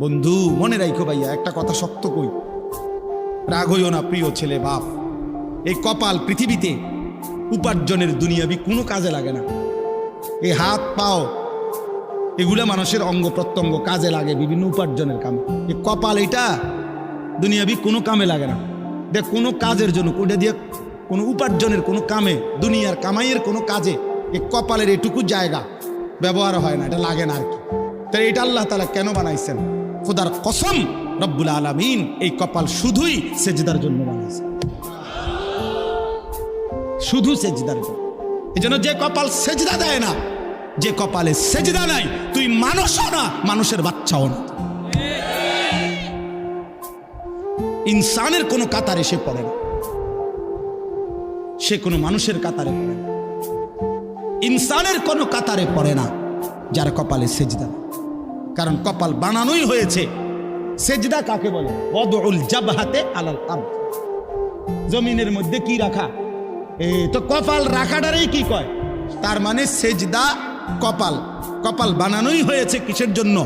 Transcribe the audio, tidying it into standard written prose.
বন্ধু মনে রাখো ভাইয়া, একটা কথা শক্ত কই, রাগ হইও না প্রিয় ছেলে বাপ। এই কপাল পৃথিবীতে উপার্জনের দুনিয়াবি কোনো কাজে লাগে না। এই হাত পাও এগুলা মানুষের অঙ্গ প্রত্যঙ্গ কাজে লাগে বিভিন্ন উপার্জনের কামে। এই কপাল এটা দুনিয়াবি কোনো কামে লাগে না, দেখ কোনো কাজের জন্য, ওটা দিয়ে কোনো উপার্জনের কোনো কামে, দুনিয়ার কামাইয়ের কোনো কাজে এই কপালের এটুকু জায়গা ব্যবহার হয় না, এটা লাগে না আর কি। তাই এটা আল্লাহ তাআলা কেন বানাইছেন? খোদার কসম রব্বুল আলামিন এই কপাল শুধুই সেজদার জন্য বানাইছে, শুধু সেজদার জন্য। এই জন্য যে কপাল সেজদা দেয় না, যে কপালে সেজদা নাই, তুই মানুষও না, মানুষের বাচ্চাও না। ইনসানের কোনো কাতারে সে পড়ে না, সে কোনো মানুষের কাতারে পড়ে না, ইনসানের কোনো কাতারে পড়ে না যার কপালে সেজদা। কারণ কপাল বানানোই হয়েছে, সেজদা কাকে বলে? ওয়াদউল জাবহাতে আলাল আরদ, জমিনের মধ্যে কি রাখা, তো কপাল রাখাটারেই কি কয়? তার মানে সেজদা কপাল, কপাল বানানোই হয়েছে কিসের জন্য?